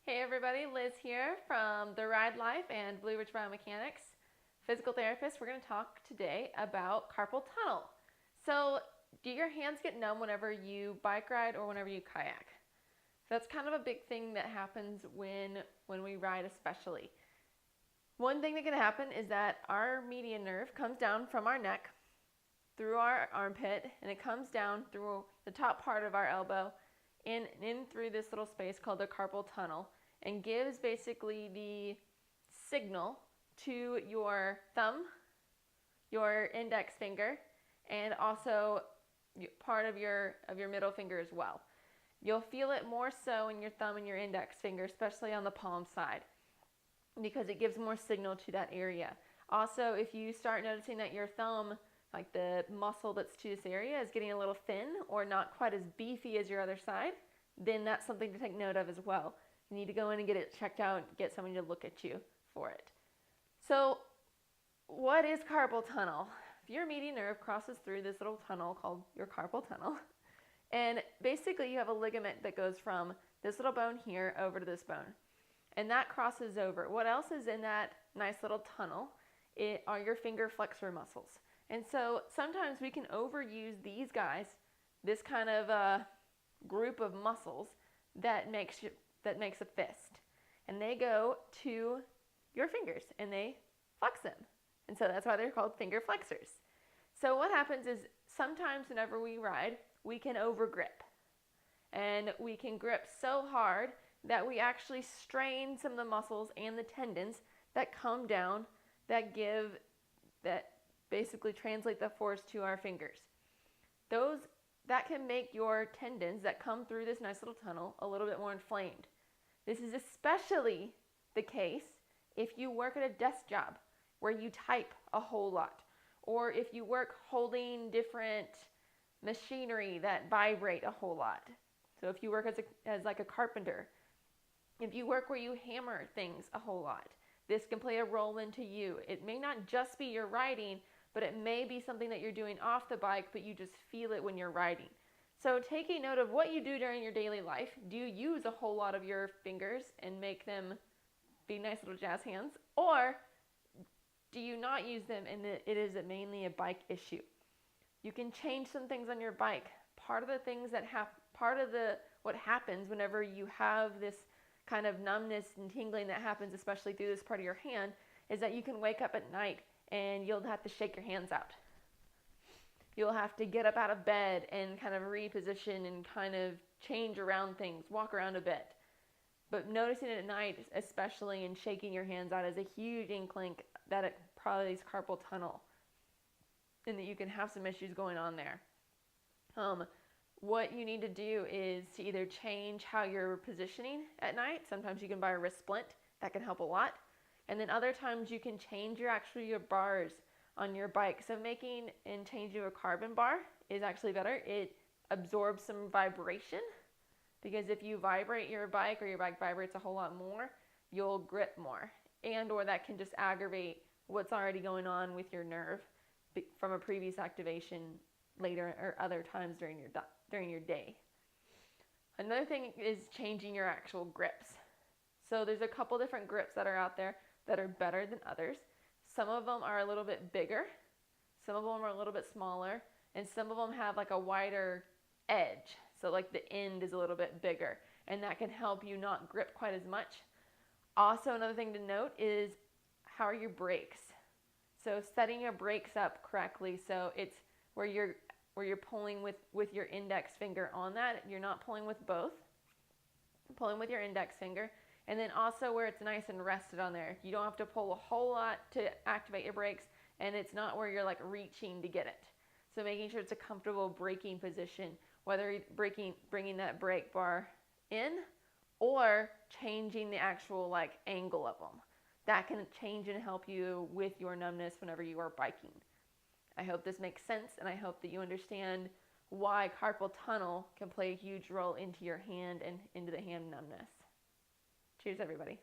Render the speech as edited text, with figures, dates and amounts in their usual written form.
Hey everybody, Liz here from The Ride Life and Blue Ridge Biomechanics, physical therapist. We're going to talk today about carpal tunnel. So, do your hands get numb whenever you bike ride or whenever you kayak? That's kind of a big thing that happens when we ride, especially. One thing that can happen is that our median nerve comes down from our neck through our armpit, and it comes down through the top part of our elbow in through this little space called the carpal tunnel, and gives basically the signal to your thumb, your index finger, and also part of your middle finger as well. You'll feel it more so in your thumb and your index finger, especially on the palm side, because it gives more signal to that area. Also, if you start noticing that your thumb, like the muscle that's to this area, is getting a little thin or not quite as beefy as your other side, then that's something to take note of as well. You need to go in and get it checked out, get someone to look at you for it. So, what is carpal tunnel? If your median nerve crosses through this little tunnel called your carpal tunnel, and basically you have a ligament that goes from this little bone here over to this bone, and that crosses over. What else is in that nice little tunnel are your finger flexor muscles. And so sometimes we can overuse these guys, this kind of group of muscles that makes a fist, and they go to your fingers and they flex them, and so that's why they're called finger flexors. So what happens is sometimes whenever we ride, we can overgrip, and we can grip so hard that we actually strain some of the muscles and the tendons that come down that basically translate the force to our fingers. That can make your tendons that come through this nice little tunnel a little bit more inflamed. This is especially the case if you work at a desk job where you type a whole lot, or if you work holding different machinery that vibrate a whole lot. So if you work as like a carpenter, if you work where you hammer things a whole lot, this can play a role into you. It may not just be your riding, but it may be something that you're doing off the bike, but you just feel it when you're riding. So taking note of what you do during your daily life. Do you use a whole lot of your fingers and make them be nice little jazz hands? Or do you not use them and it is mainly a bike issue? You can change some things on your bike. Part of what happens whenever you have this kind of numbness and tingling that happens, especially through this part of your hand, is that you can wake up at night and you'll have to shake your hands out. You'll have to get up out of bed and kind of reposition and kind of change around things, walk around a bit. But noticing it at night, especially, and shaking your hands out is a huge inkling that it probably is carpal tunnel and that you can have some issues going on there. What you need to do is to either change how you're positioning at night. Sometimes you can buy a wrist splint. That can help a lot. And then other times you can change your bars on your bike. So making and changing a carbon bar is actually better. It absorbs some vibration, because if you vibrate your bike or your bike vibrates a whole lot more, you'll grip more. And or that can just aggravate what's already going on with your nerve from a previous activation later or other times during your day. Another thing is changing your actual grips. So there's a couple different grips that are out there that are better than others. Some of them are a little bit bigger, some of them are a little bit smaller, and some of them have like a wider edge. So like the end is a little bit bigger, and that can help you not grip quite as much. Also, another thing to note is how are your brakes? So setting your brakes up correctly, so it's where you're pulling with your index finger on that. You're not pulling with both. You're pulling with your index finger. And then also where it's nice and rested on there. You don't have to pull a whole lot to activate your brakes, and it's not where you're like reaching to get it. So making sure it's a comfortable braking position, whether you're bringing that brake bar in or changing the actual like angle of them. That can change and help you with your numbness whenever you are biking. I hope this makes sense, and I hope that you understand why carpal tunnel can play a huge role into your hand and into the hand numbness. Cheers, everybody.